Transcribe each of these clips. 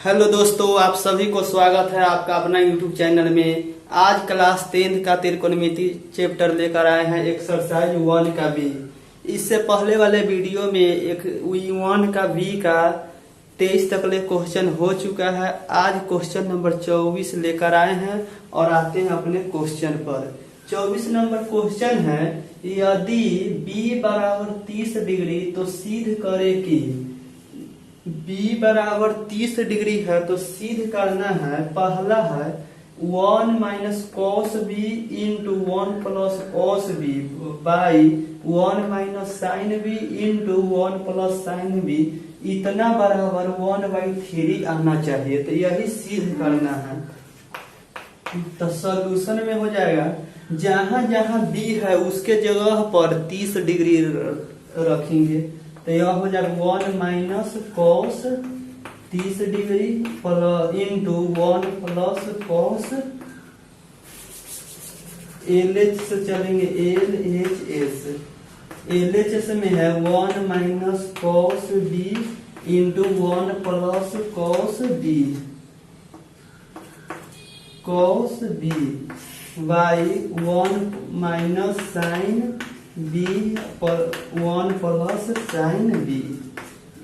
Hello दोस्तों, आप सभी को स्वागत है आपका अपना यूट्यूब चैनल में। आज क्लास 10 का त्रिकोणमिति चैप्टर लेकर आए हैं एक्सरसाइज 1 का बी। इससे पहले वाले वीडियो में एक 1 का बी का 23 तक ले क्वेश्चन हो चुका है। आज क्वेश्चन नंबर 24 लेकर आए हैं और आते हैं अपने क्वेश्चन पर। 24 नंबर क्वेश्चन है, यदि b बराबर 30 डिग्री तो सिद्ध करे कि b बराबर 30 डिग्री है तो सिद्ध करना है। पहला है 1 minus cos B into 1 plus cos B by 1 minus sine B into 1 plus sine B इतना बराबर 1/3 आना चाहिए। तो यही सिद्ध करना है। तो सॉल्यूशन में हो जाएगा, जहां जहां b है उसके जगह पर 30 डिग्री रखेंगे। तो यह हो जाएगा 1 minus cos 30 degree into 1 plus cos LH से चलेंगे LHS में है 1 minus cos B into 1 plus cos B by 1 minus sine B पर 1 प्लस साइन बी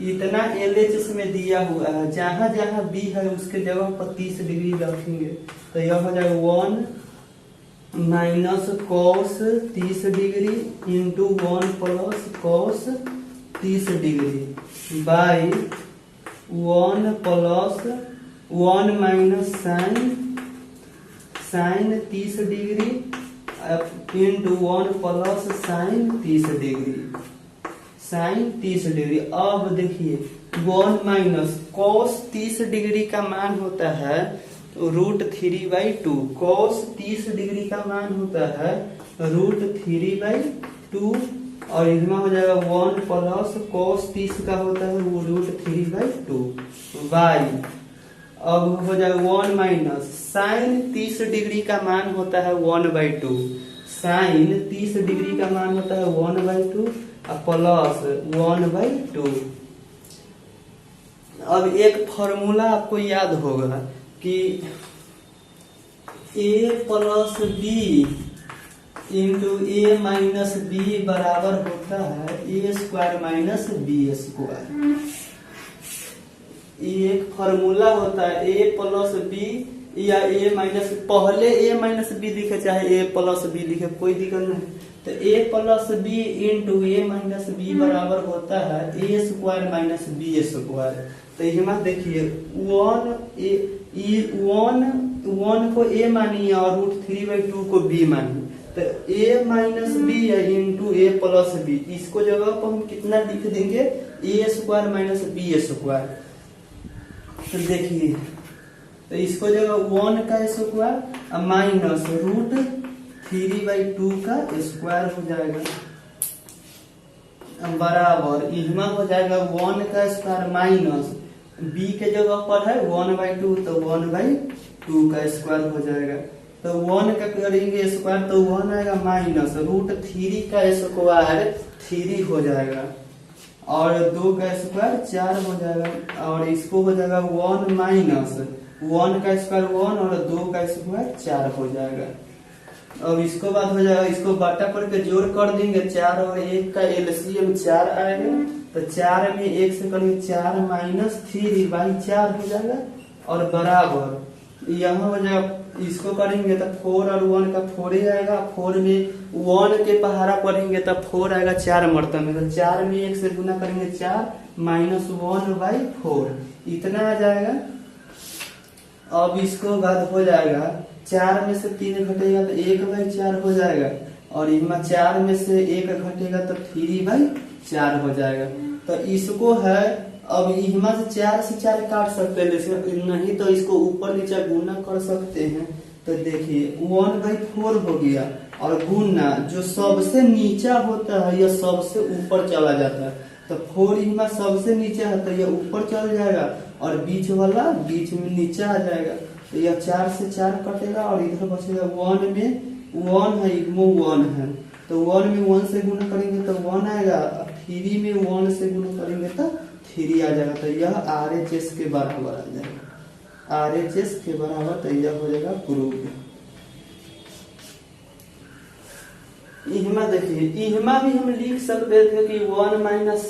इतना LHS में दिया हुआ है। जहां जहां बी है उसके जगह पर 30 डिग्री रखेंगे। तो यह हो जाएगा 1 minus cos 30 degree into 1 plus cos 30 degree by 1 plus 1 minus sine 30 degree into 1 plus sine 30 degree. अब देखिए 1 माइनस कॉस 30 डिग्री का मान होता है √3/2। कॉस 30 डिग्री का मान होता है √3/2 और इसमें हो जाएगा 1 प्लस कॉस 30 का होता है वो √3/2 बाई। अब हो जाएगा 1 माइनस साइन 30 डिग्री का मान होता है 1/2। साइन 30 डिग्री का मान होता है 1/2 और प्लस 1/2। अब एक फॉर्मूला आपको याद होगा कि a plus B into a minus B बराबर होता है a² माइनस b²। एक फॉर्मूला होता है a प्लस बी या a माइनस, पहले a माइनस बी लिखे चाहे a प्लस बी लिखे कोई दिक्कत नहीं। तो a plus B into a minus B बराबर होता है a² माइनस b²। तो यहाँ देखिए 1 को a मानिए और √3/2 को b मानिए। तो a minus B into a plus B, इसको जगह पर हम कितना लिख देंगे a² माइनस b²। तो देखिए, तो इसको जगह 1 का स्क्वायर माइनस √3/2 का स्क्वायर हो जाएगा बराबर इसमें हो जाएगा 1 का स्क्वायर माइनस b के जगह पर है 1/2 तो 1/2 का स्क्वायर हो जाएगा। तो 1 का करेंगे स्क्वायर तो 1 आएगा माइनस √3 का स्क्वायर 3 हो जाएगा और 2 का स्क्वायर 4 हो जाएगा और इसको हो जाएगा 1 माइनस 1 का स्क्वायर 1 और 2 का स्क्वायर 4 हो जाएगा। अब इसको बाद हो जाएगा, इसको बाटा करके जोड़ कर देंगे 4 और 1 का LCM 4 आएगा। तो 4 में 1 से करेंगे 4 माइनस 3/4 हो जाएगा और बराबर यहाँ हो जाएगा। इसको करेंगे तो 4 और 1 का 4 ही आएगा। 4 में 1 के पहाड़ा पढ़ेंगे तो 4 आएगा 4 मरतबे में। तो 4 में 1 से गुना करेंगे 4 माइनस 1/4 इतना आ जाएगा। अब इसको बाद हो जाएगा 4 में से 3 घटेगा तो 1/4 हो जाएगा और इसमें 4 में से 1 घटेगा तो 3/4 हो जाएगा। तो इसको है, अब इसमें से 4 से 4 काट सकते हैं, नहीं तो इसको ऊपर नीचे गुना कर सकते हैं। तो देखिए 1/4 हो गया और गुना जो सबसे नीचा होता है यह सबसे ऊपर चला जाता है। तो 4 इसमें सबसे नीचे है तो यह ऊपर चल जाएगा और बीच वाला बीच में नीचे आ जाएगा। तो यह 4 से 4 कटेगा और इधर बचेगा 1 में 1 है, इसमें 1 है तो 1 में 1 से गुना करेंगे तो 1 आएगा। 3 में 1 से गुना करेंगे तो 3 आ जाएगा, तो यह RHS के बराबर आ जाएगा। RHS के बराबर तो यह हो जाएगा प्रूफ। इहमा देखिए, इहमा भी हम लिख सकते थे कि 1 माइनस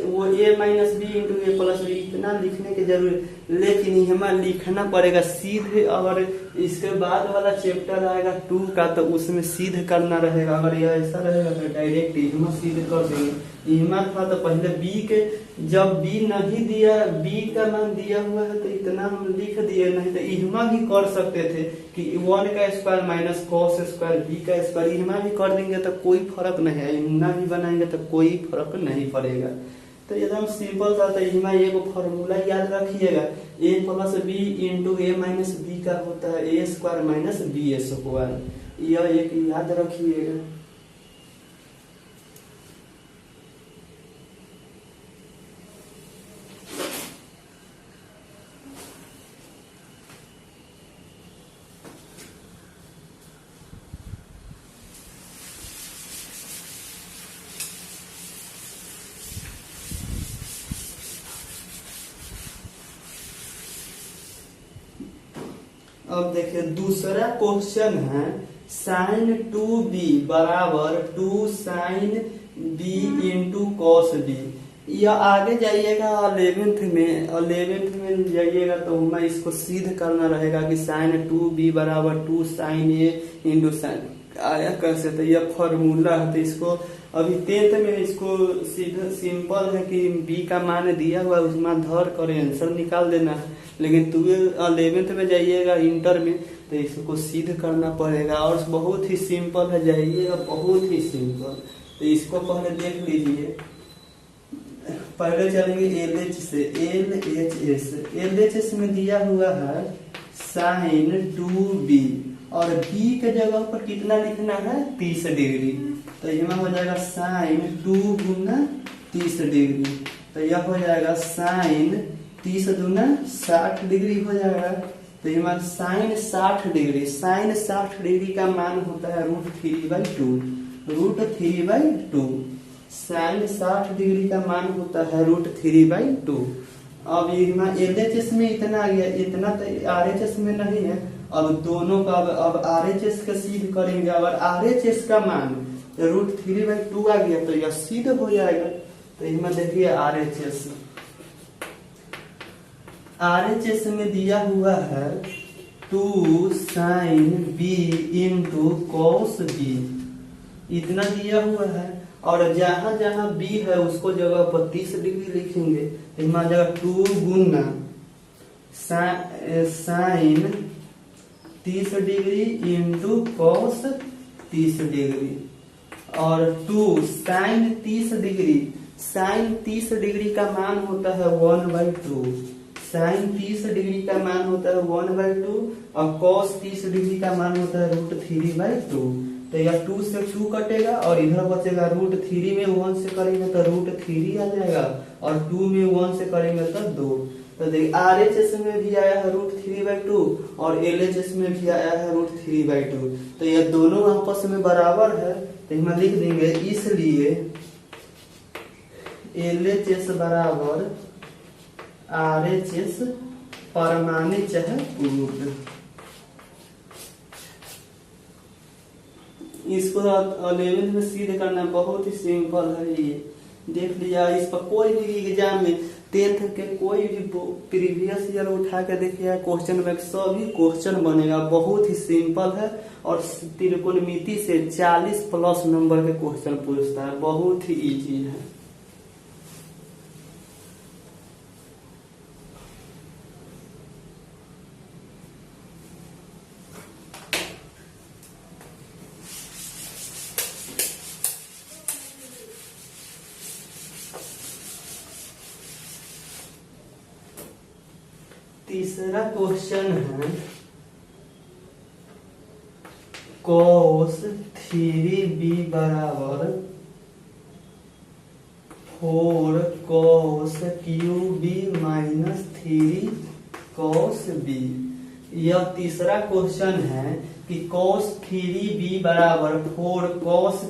वो a minus B into A plus B, इतना लिखने की जरूरत, लेकिन इहमा लिखना पड़ेगा सीधे। अगर इसके बाद वाला चैप्टर आएगा 2 का तो उसमें सीधे करना रहेगा। अगर यह ऐसा रहेगा तो डायरेक्ट इहमा सीधे कर देंगे। इहमा था तो पहले बी के, जब बी नहीं दिया, बी का मान दिया हुआ है तो इतना हम लिख दिए, नहीं तो इहमा भी कर सकते थे कि 1 का square minus cos square B का स्क्वायर, इहमा भी कर देंगे तो कोई फर्क नहीं है। इहमा भी बनाएंगे तो कोई फर्क नहीं पड़ेगा। तो एकदम सिंपल था। तो इहमा एगो फॉर्मूला याद रखिएगा, a plus B into A minus B का होता है A square minus B square, यह एक याद रखिएगा। अब देखिए दूसरा क्वेश्चन है साइन 2b बराबर 2 sine b into cos B. या आगे जाइएगा 11th में जाइएगा तो हमें इसको सिद्ध करना रहेगा कि साइन 2b बराबर 2 साइन ए इंटू साइन आया कैसे, तो यह फॉर्मूला है। तो इसको अभी 10th में इसको सीधा सिंपल है कि b का मान दिया हुआ उसमें धर कर आंसर निकाल देना है। लेकिन 11th में जाइएगा इंटर में तो इसको सिद्ध करना पड़ेगा, और बहुत ही सिंपल है, जाइएगा बहुत ही सिंपल। तो इसको पहले देख लीजिए। पहले चलेंगे LH से, LHS में दिया हुआ है साइन 2b और b के जगह पर कितना लिखना है 30 डिग्री। तो यहाँ हो जाएगा साइन 2 गुना 30 डिग्री, तो यह हो जाएगा साइन 30 गुना 60 डिग्री हो जाएगा। तो यहाँ साइन 60 डिग्री, साइन 60 डिग्री का मान होता है √3/2, √3/2। साइन 60 डिग्री का मान होता है √3/2। अब यहाँ LHS में इतना आ गया, इतना तो RHS में नहीं है। अब दोनों का अब RHS का सिद्ध करेंगे। अगर RHS का मान √3/2 आ गया तो यह सिद्ध हो जाएगा। तो इसमें देखिए RHS में दिया हुआ है 2 sine b into cos b, इतना दिया हुआ है। और जहां जहां b है उसको जगह पर 30 डिग्री लिखेंगे। इसमें जगह 2 गुना sine 30 degree into cos 30 degree, और 2 साइन 30 डिग्री, साइन 30 डिग्री का मान होता है 1/2, साइन 30 डिग्री का मान होता है 1/2, और कॉस 30 डिग्री का मान होता है √3/2। तो यह 2 से 2 कटेगा और इधर बचेगा √3 में 1 से करेंगे तो √3 आ जाएगा, और 2 में 1 से करेंगे तो 2। तो देखिए RHS में भी आया है √3/2 और LHS में भी आया है √3/2। तो यह दोनों आपस में बराबर है। तो हम लिख देंगे इसलिए LHS बराबर RHS प्रमाणित है प्रूव्ड। इसको 11th में सिद्ध करना बहुत ही सिंपल है। ये देख लिया, इस पर कोई भी एग्जाम में 10th के कोई भी प्रीवियस ईयर उठा के देखिए क्वेश्चन में सभी क्वेश्चन बनेगा। बहुत ही सिंपल है और त्रिकोणमिति से 40+ नंबर के क्वेश्चन पूछता है, बहुत ही इजी है। तीसरा क्वेश्चन है cos 3b बराबर 4 cos qb minus 3 cos b। यह तीसरा क्वेश्चन है कि cos 3b बराबर 4 cos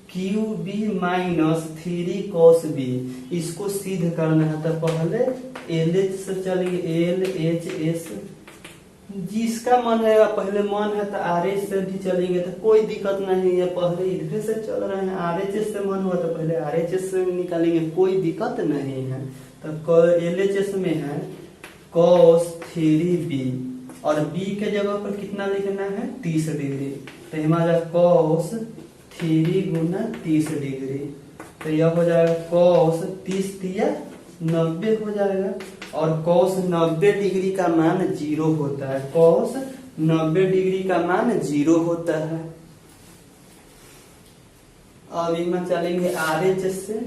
cube B minus 3 cos B, इसको सिद्ध करना है तो पहले एल एच से चलेंगे, एल एच एस जिसका मन है, पहले मन है तो आर एच से भी चलेंगे तो कोई दिक्कत नहीं है, पहले इधर से चल रहे हैं, आर एच एस से मन हुआ तो पहले आर एच एस से निकालेंगे, कोई दिक्कत नहीं है। तो एल एच एस में है cos 3b और b के जगह पर कितना लिखना है 30 डिग्री, तो हमारा cos 3 गुना 30 डिग्री, तो यह हो जाएगा cos 30 दिया 90 हो जाएगा, और cos 90 डिग्री का मान 0 होता है, cos 90 डिग्री का मान 0 होता है। अब इनमें चलेंगे आर एच एस से,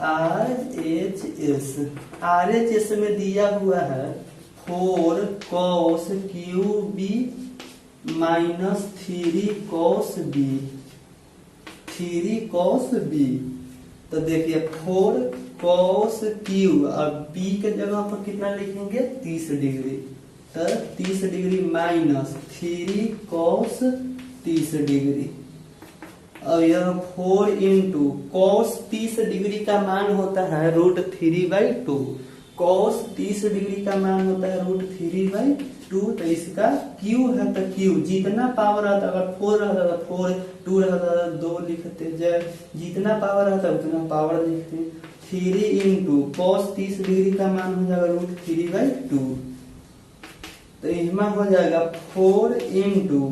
R H S, R H S में दिया हुआ है 4 cos cube B minus 3 cos B, 3 cos B, तो देखिए 4 cos क्यू और बी के जगह पर कितना लिखेंगे 30 डिग्री, तो 30 डिग्री माइनस 3 cos 30 डिग्री। अब यह 4 इंटू cos 30 डिग्री का मान होता है √3/2, cos 30 डिग्री का मान होता है √3/2, तो इसका Q है तो Q जितना पावर आता, अगर 4 रहता तो 4, 2 रहता तो 2 लिखते, जितना पावर रहता उतना पावर लिखते। 3 इंटू cos 30 डिग्री का मान हो जाएगा √3/2, तो इसमें हो जाएगा 4 इंटू,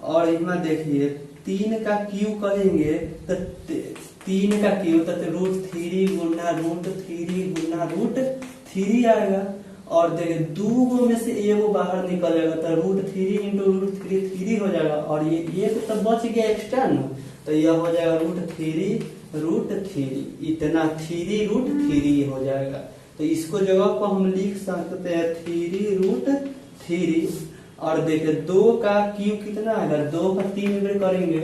और इसमें देखिए 3 का Q करेंगे तो 3 का Q तो √3 गुना √3 गुना √3 आएगा, और देखिए 2 में से एगो बाहर निकलेगा तो √3 इंटू √3 3 हो जाएगा, और ये एक तो बच गया एक्स्ट्रा ना, तो यह हो जाएगा √3 इतना 3 √3 हो जाएगा, तो इसको जगह पर हम लिख सकते हैं 3 √3, और देखिए 2 का Q कितना आएगा, 2 का 3 बार करेंगे,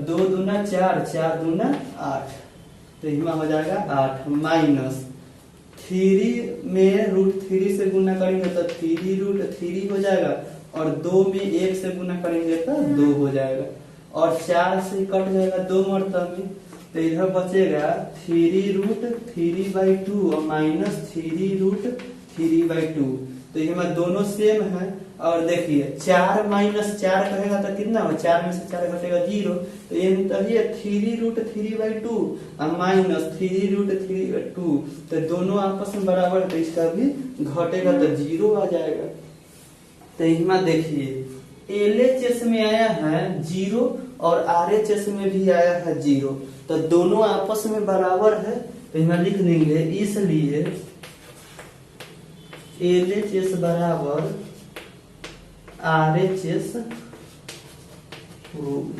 2 दूना 4, 4 दूना 8, तो इसमें हो जाएगा 8 माइनस 3 में √3 से गुना करेंगे तो 3 √3 हो जाएगा, और 2 में 1 से गुना करेंगे तो 2 हो जाएगा, और 4 से कट जाएगा 2 मरतबे, तो इधर बचेगा 3 √3/2 और माइनस 3 √3/2, तो ये हमारे दोनों सेम है। और देखिए 4 माइनस 4 कहेगा तो कितना हो, 4 में से 4 घटेगा 0, तो ये 3 √3/2 और माइनस 3 √3/2, तो दोनों आपस में बराबर, तो इसका भी घटेगा तो 0 आ जाएगा। तो इसमें देखिए LHS में आया है 0 और RHS में भी आया है 0, तो दोनों आपस में बराबर है, तो इसमें लिख देंगे, इसलिए LHS बराबर RHS प्रूव्ड।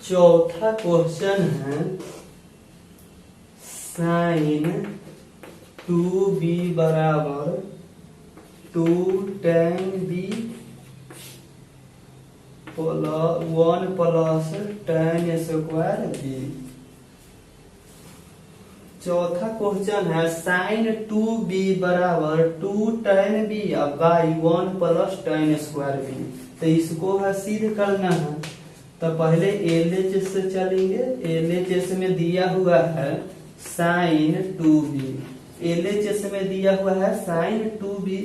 चौथा क्वेश्चन है sin 2b बराबर 2 tan b 1 plus tan square b। चौथा क्वेश्चन है sin 2b बराबर 2 tan b by 1 plus tan square b, तो इसको है सिद्ध करना है, तो पहले LHS से चलेंगे। LHS में दिया हुआ है sin 2b, LHS में दिया हुआ है sin 2b,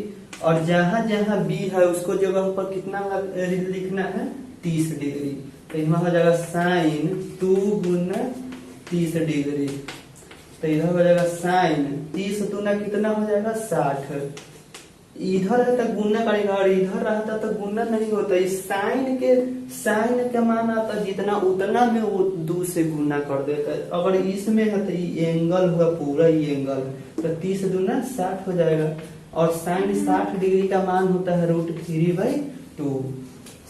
और जहां जहां b है उसको जगह पर कितना लिखना है 30 डिग्री, तो इसमें हो जाएगा sin 2 गुना 30 डिग्री, तो इधर हो जाएगा sin 30 दूना कितना हो जाएगा 60, इधर है तो गुना करेगा, और इधर रहता तो गुना नहीं होता, इस साइन के मान आता जितना उतना में वो 2 से गुना कर देता है, अगर इसमें है तो ये एंगल हुआ पूरा ये एंगल, तो 30 दूना 60 हो जाएगा, और साइन 60 डिग्री का मान होता है √3/2,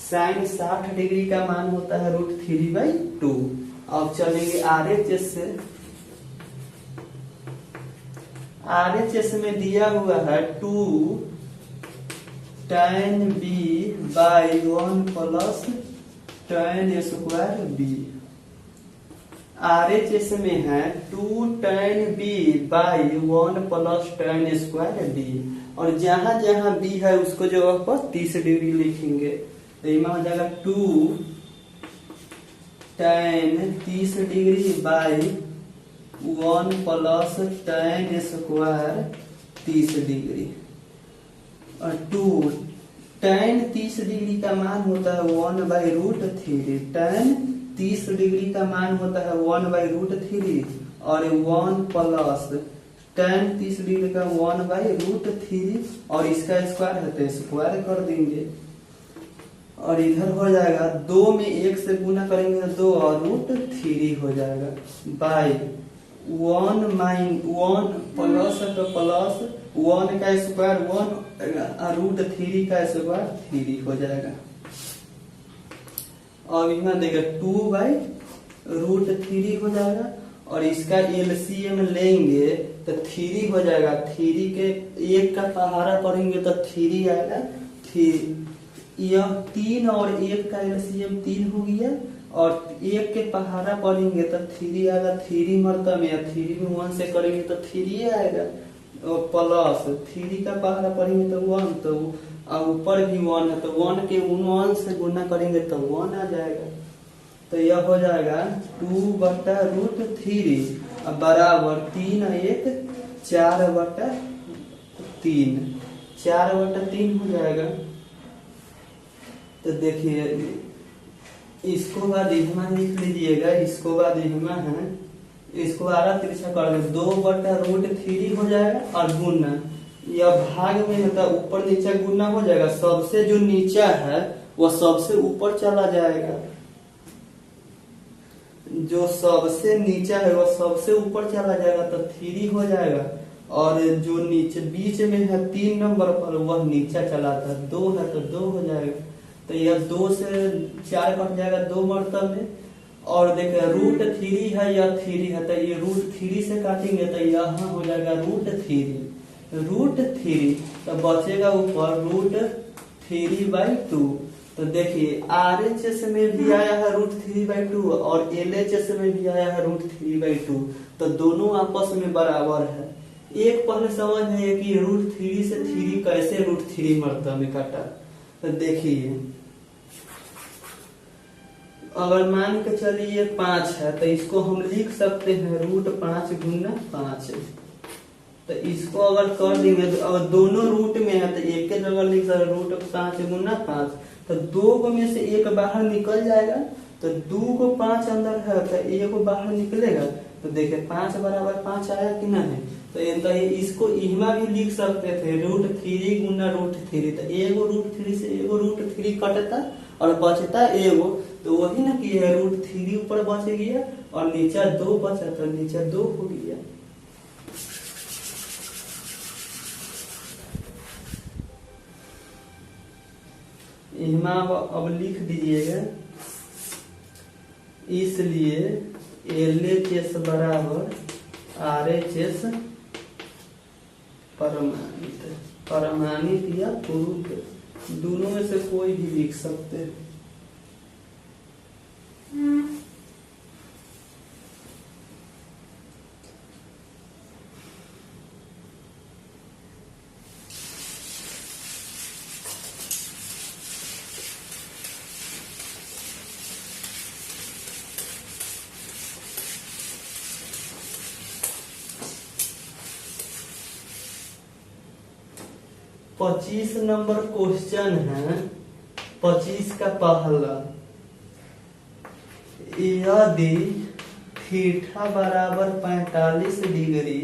साइन 60 डिग्री का मान होता है √3/2, अब चलेंगे RHS से। RHS में दिया हुआ है 2 tan B by 1 plus tan square B। RHS में है 2 tan B by 1 plus tan square B, और जहां जहां B है उसको जगह पर 30 डिग्री लिखेंगे। तो इसमें हो जाएगा 2 tan 30 degree by 1 plus tan square 30 degree, और 2 tan 30 डिग्री का मान होता है 1/√3। tan 30 डिग्री का मान होता है 1/√3, और 1 प्लस tan 30 डिग्री का 1/√3, और इसका स्क्वायर है तो स्क्वायर कर देंगे, और इधर हो जाएगा 2 में 1 से गुना करेंगे तो 2 और √3 हो जाएगा, बाई 1 प्लस तो प्लस 1 का स्क्वायर 1 √3 का स्क्वायर 3 हो जाएगा। अब यहाँ देखिए 2/√3 हो जाएगा, और इसका LCM लेंगे तो 3 हो जाएगा। 3 के 1 का पहाड़ा पढ़ेंगे तो 3 आएगा। 3 यह 3 और 1 का LCM 3 हो गया, और 1 के पहाड़ा पढ़ेंगे तो 3 आएगा। 3 मरतब में 3 में 1 से करेंगे तो 3 आएगा, और प्लस 3 का पहाड़ा पढ़ेंगे तो 1, तो ऊपर भी 1 है तो 1 के 1 से गुना करेंगे तो 1 आ जाएगा। तो यह हो जाएगा 2/√3 बराबर 3 और 1 4/3, 4/3 हो जाएगा। तो देखिए इसको बाद इहमा लिख लीजिएगा, इसको बाद इहमा है, इसको आरा तिरछा कर दे 2/√3 हो जाएगा, और गुना यह भाग में है तो ऊपर नीचे गुना हो जाएगा। सबसे जो नीचा है वह सबसे ऊपर चला जाएगा, जो सबसे नीचा है वह सबसे ऊपर चला जाएगा तो 3 हो जाएगा, और जो नीचे बीच में है 3 नंबर पर वह नीचा चला था, 2 है तो 2 हो जाएगा। तो यह 2 से 4 कट जाएगा 2 मरतब में, और देखिए √3 है या 3 है तो ये √3 से काटेंगे तो यहाँ हो जाएगा √3 तो बचेगा ऊपर √3/2। तो देखिए RHS में भी आया है √3/2 और LHS में भी आया है √3/2, तो दोनों आपस में बराबर है। एक पहले समझ है कि √3 से 3 कैसे √3 मरतब में काटा। तो देखिए अगर मान के चलिए 5 है तो इसको हम लिख सकते हैं √5 गुना 5। तो इसको अगर कर देंगे तो अगर दोनों रूट में है तो एक के जगह लिख सकते √5 गुना 5, तो 2 को में से 1 बाहर निकल जाएगा, तो 2 को 5 अंदर है तो 1 बाहर निकलेगा। तो देखिए 5 बराबर 5 आया कि नहीं। तो इसको इहमा भी लिख सकते थे √3 गुना √3, तो एगो √3 से एगो √3 कटता और बचता एगो, तो वही ना कि √3 ऊपर बच गया और नीचे 2 बचा तो नीचे 2 हो गया। इहमा अब लिख दीजिएगा, इसलिए LHS बराबर RHS प्रमाणित या प्रूफ, दोनों में से कोई भी लिख सकते हैं। पच्चीस नंबर क्वेश्चन है, 25 का पहला, यदि थीटा बराबर 45 डिग्री,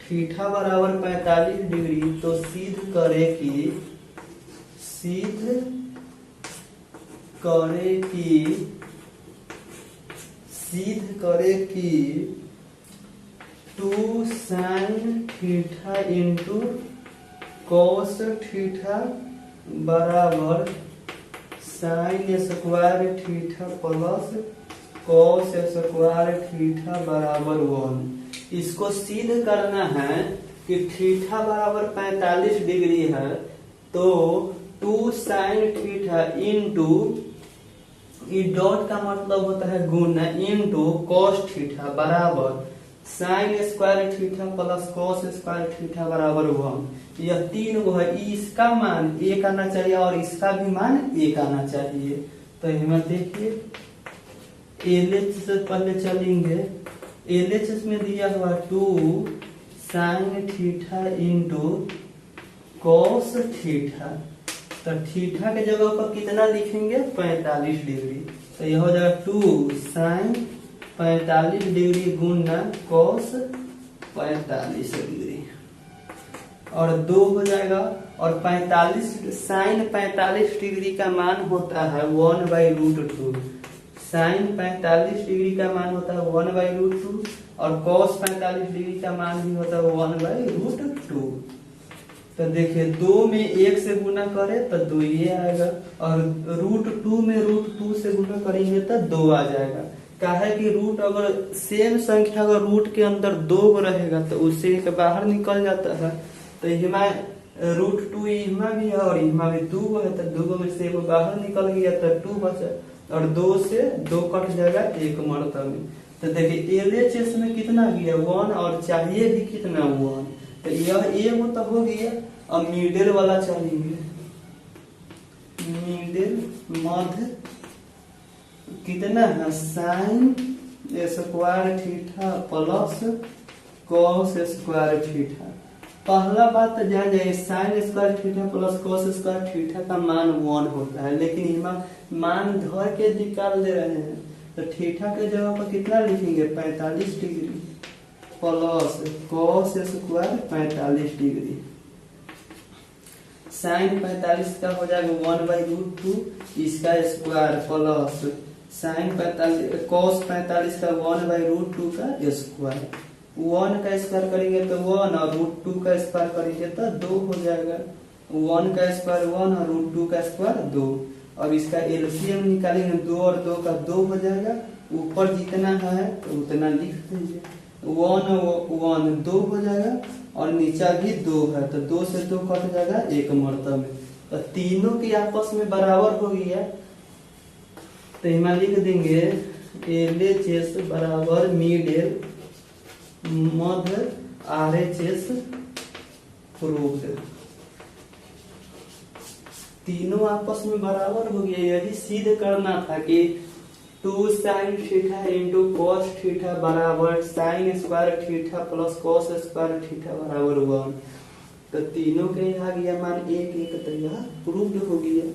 थीटा बराबर 45 डिग्री तो सिद्ध करे कि 2 sin theta into cos theta बराबर sin square theta plus cos square theta बराबर 1। इसको सिद्ध करना है कि थीटा बराबर 45 डिग्री है, तो 2 sine theta into, E dot का मतलब होता है गुना, इंटू कॉस थीटा बराबर sine square theta plus cos square theta बराबर 1। यह तीन को है, इसका मान 1 आना चाहिए और इसका भी मान 1 आना चाहिए। तो हमें देखिए LH से पहले चलेंगे। LH में दिया हुआ 2 sine theta into cos theta, तो थीटा के जगह पर कितना लिखेंगे 45 डिग्री, तो यह हो जाएगा 2 साइन 45 डिग्री गुना कॉस 45 डिग्री और 2 हो जाएगा। और 45 साइन 45 डिग्री का मान होता है 1/√2। साइन 45 डिग्री का मान होता है 1/√2 और कॉस 45 डिग्री का मान भी होता है 1/√2। तो देखिए 2 में 1 से गुना करें तो 2 ये आएगा, और √2 में √2 से गुना करेंगे तो 2 आ जाएगा। काहे कि रूट अगर सेम संख्या अगर रूट के अंदर 2 रहेगा तो उससे एक बाहर निकल जाता है। तो यहाँ √2 यहाँ भी है और यहाँ भी 2 है, तो 2 में से 1 बाहर निकल गया तो 2 बचा, और 2 से 2 कट जाएगा 1 मरतबा में। तो देखिए LHS में कितना गया 1 और चाहिए भी कितना 1, तो यह एगो तो हो गया। अब मिडिल वाला चलेंगे। मिडिल मध्य कितना है sign square theta plus cos square theta. पहला बात तो जान जाए sign square theta plus cos square theta का मान 1 होता है, लेकिन यहाँ मान धर के निकाल दे रहे हैं, तो थीटा के जगह पर कितना लिखेंगे 45 degree plus cos square 45 degree. Sine 45 का हो जाएगा 1/√2 इसका स्क्वायर प्लस साइन 45 कॉस 45 का 1/√2 का स्क्वायर। 1 का स्क्वायर करेंगे तो 1 और √2 का स्क्वायर करेंगे तो 2 हो जाएगा। 1 का स्क्वायर 1 और √2 का स्क्वायर 2। अब इसका एलसीएम निकालेंगे, 2 और 2 का 2 हो जाएगा। ऊपर जितना है तो उतना लिख दीजिए। 1 2 हो जाएगा और नीचा भी 2 है, तो 2 से 2 कट जाएगा 1 मरतबा में, तो तीनों की आपस में बराबर हो गया। तो यहाँ लिख देंगे LHS बराबर मिडिल मध्य RHS प्रूव्ड। तीनों आपस में बराबर हो गया। यही सिद्ध करना था कि 2 sine theta into cos theta बराबर sine square theta plus cos square theta बराबर 1। तो तीनों के आ गया मान 1 1, तो यह प्रूव्ड हो गया।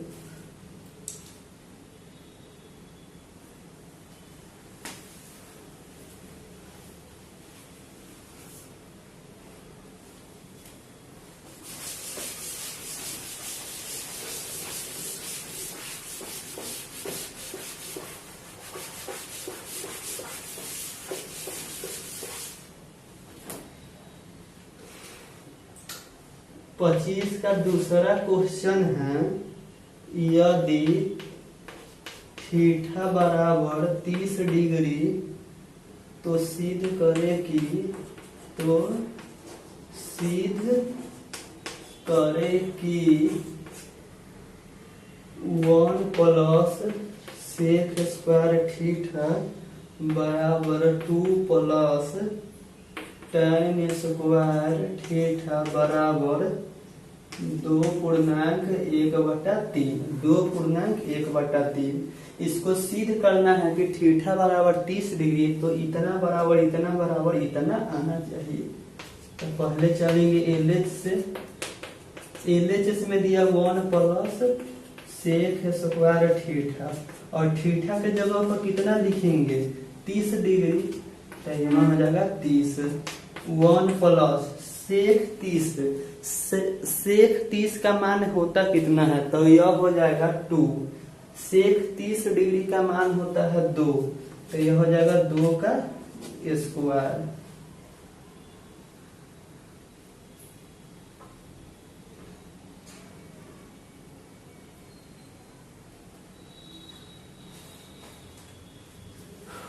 पच्चीस का दूसरा क्वेश्चन है, यदि थीटा बराबर 30 डिग्री तो सिद्ध करे कि 1 प्लस सेक स्क्वायर थीटा बराबर 2 प्लस tan स्क्वायर थीटा बराबर 2.1/3। इसको सिद्ध करना है कि थीटा बराबर 30 डिग्री, तो इतना बराबर इतना बराबर इतना आना चाहिए। तो पहले चलेंगे LH से। LHS में दिया 1 प्लस सेक स्क्वायर थीटा, और थीटा के जगह पर कितना लिखेंगे 30 डिग्री, तो यहाँ हो जाएगा 30। 1 प्लस सेक 30, सेक 30 का मान होता कितना है, तो यह हो जाएगा 2। सेक 30 डिग्री का मान होता है 2, तो यह हो जाएगा 2 का square.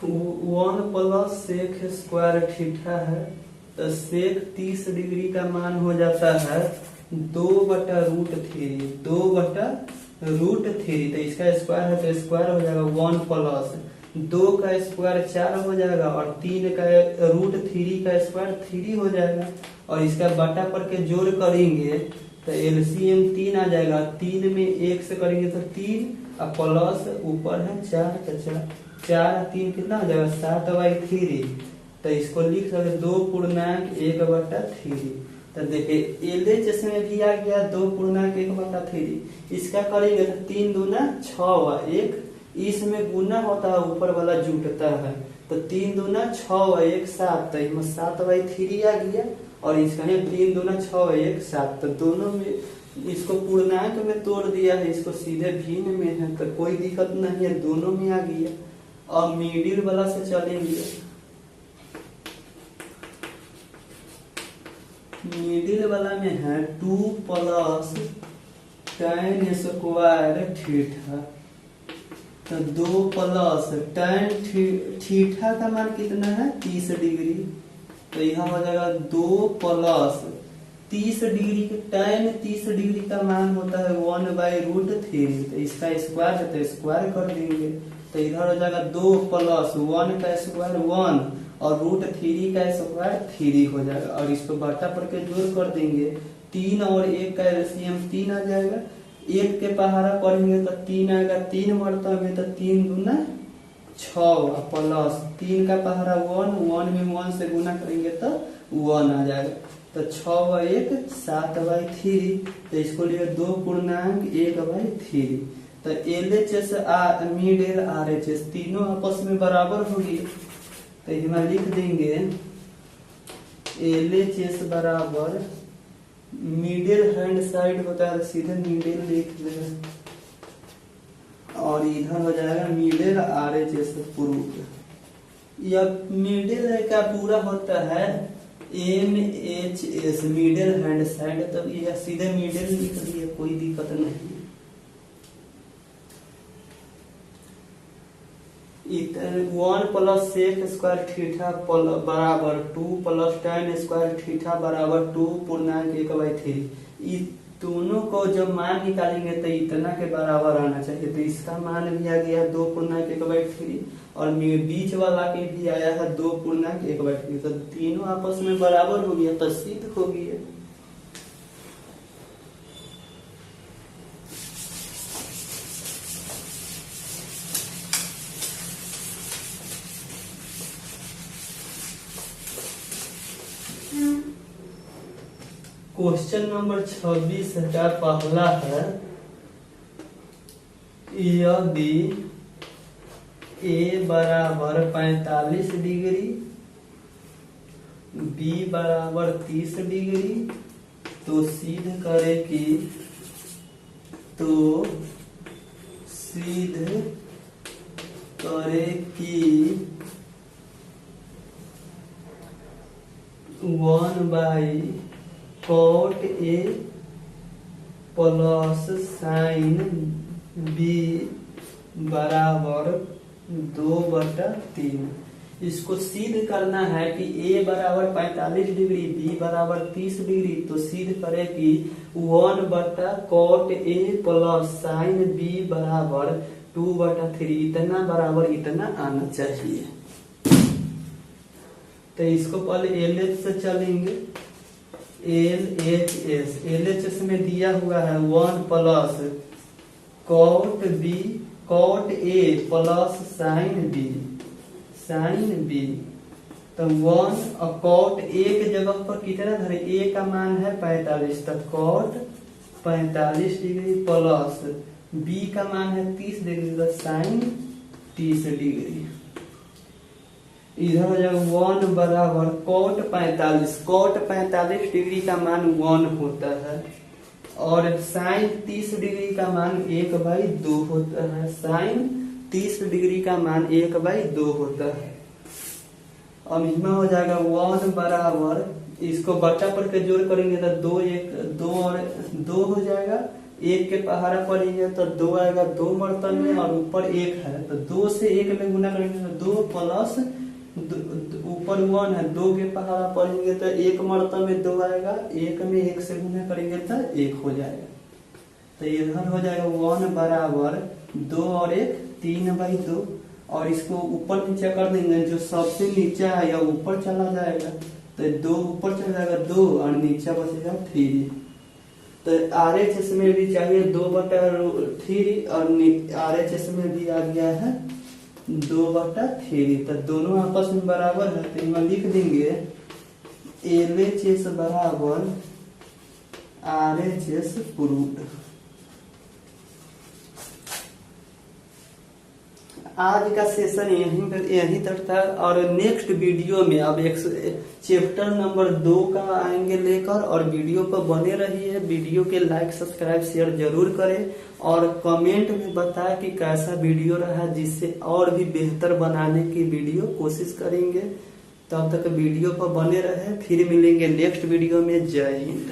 One plus sec square theta है, तो सेक 30 डिग्री का मान हो जाता है 2/√3। 2/√3, तो इसका स्क्वायर है तो स्क्वायर हो जाएगा 1 प्लस 2 का स्क्वायर 4 हो जाएगा और 3 का √3 का स्क्वायर 3 हो जाएगा। और इसका बटा पर के जोड़ करेंगे तो एलसीएम 3 आ जाएगा। 3 में 1 से करेंगे तो 3 और प्लस ऊपर है 4 का 4 3 कितना हो जाएगा 7/3। तो इसको लिख सकते 2.1/3। तो देखिए LHS में भी आ गया 2.1/3। इसका करेंगे तो 3 दूना 6 1 इसमें गुना होता है, ऊपर वाला जुटता है, तो 3 दूना 6 1 7, तो इसमें 7/3 आ गया। और इसका है 3 दूना 6 1 7, तो दोनों में इसको पूर्णांक में तोड़ दिया है, इसको सीधे भिन्न में है, तो कोई दिक्कत नहीं है, दोनों में आ गया। अब मिडिल वाला से चलेंगे। मिडिल वाला में है 2 प्लस tan स्क्वायर थीटा, तो 2 प्लस tan थीटा का मान कितना है 30 डिग्री, तो यह हो जाएगा 2 प्लस 30 डिग्री के tan 30 डिग्री का मान होता है 1/√3, तो इसका स्क्वायर है तो स्क्वायर कर देंगे, तो इधर हो जाएगा 2 प्लस 1 का स्क्वायर 1 और √3 का स्क्वायर 3 हो जाएगा। और इसको बटा पर के जोड़ कर देंगे, 3 और 1 का एलसीएम 3 आ जाएगा। 1 के पहाड़ा पढ़ेंगे तो 3 आएगा, 3 मरतब में तो 3 दूना 6 प्लस 3 का पहाड़ा 1 में 1 से गुना करेंगे तो 1 आ जाएगा, तो 6 1 7/3। तो इसको लिए 2.1/3। तो LHS मिडिल RHS तीनों आपस में बराबर होगी, तो इसमें लिख देंगे LHS बराबर मिडिल हैंड साइड होता है, सीधे मिडिल लिख देंगे और इधर हो जाएगा मिडिल RHS प्रूफ। यह मिडिल का पूरा होता है MHS मिडिल हैंड साइड, तो यह सीधे मिडिल लिख दिए, कोई दिक्कत नहीं। 1 प्लस सेक स्क्वायर थीटा बराबर 2 प्लस tan स्क्वायर थीटा बराबर 2.1/3। इस दोनों को जब मान निकालेंगे तो इतना के बराबर आना चाहिए, तो इसका मान भी आ गया 2.1/3 और बीच वाला के भी आया है 2.1/3, तो तीनों आपस में बराबर हो गया, तो सिद्ध हो गया। क्वेश्चन नंबर 26 का पहला है, यदि A बराबर 45 डिग्री, B बराबर 30 डिग्री, तो सिद्ध करे कि 1/cot A plus sign B बराबर 2/3। इसको सिद्ध करना है कि A बराबर 45 डिग्री, B बराबर 30 डिग्री, तो सिद्ध करे कि 1/cot A plus sign B बराबर 2/3, इतना बराबर इतना आना चाहिए। तो इसको पहले LH से चलेंगे। LHS में दिया हुआ है 1 plus cot A plus sign B, तो 1 और cot A के जगह पर कितना धरे, A का मान है 45, तो cot 45 डिग्री प्लस B का मान है 30 डिग्री, तो साइन 30 डिग्री। इधर हो जाएगा 1 बराबर cot 45 डिग्री का मान 1 होता है और साइन 30 डिग्री का मान 1/2 होता है। साइन 30 डिग्री का मान 1/2 होता है। अब इसमें हो जाएगा 1 बराबर, इसको बटा पर के जोड़ करेंगे तो 2 और 2 हो जाएगा, एक के पहाड़ा पड़ेंगे तो 2 आएगा 2 मर्तन में, और ऊपर 1 है तो 2 से 1 में गुना करेंगे तो 2 प्लस ऊपर 1 है, 2 के पहाड़ा पड़ेंगे तो 1 मर्तन में 2 आएगा, 1 में 1 से गुना करेंगे तो 1 हो जाएगा। तो इधर हो जाएगा 1 बराबर 2 और 1 3/2, और इसको ऊपर नीचे कर देंगे, जो सबसे नीचे है या ऊपर चला जाएगा तो 2 ऊपर चला जाएगा 2 और नीचे बचेगा 3। तो RHS में भी चाहिए 2/3 और RHS में भी आ गया है 2/3, तो दोनों आपस में बराबर है। तो यहाँ लिख देंगे LHS बराबर RHS प्रूव्ड। आज का सेशन यहीं तक था, और नेक्स्ट वीडियो में अब एक चैप्टर नंबर 2 का आएंगे लेकर, और वीडियो पर बने रहिए। वीडियो के लाइक सब्सक्राइब शेयर जरूर करें, और कमेंट में बताएं कि कैसा वीडियो रहा, जिससे और भी बेहतर बनाने की वीडियो कोशिश करेंगे। तब तक वीडियो पर बने रहे, फिर मिलेंगे नेक्स्ट वीडियो में। जय हिंद।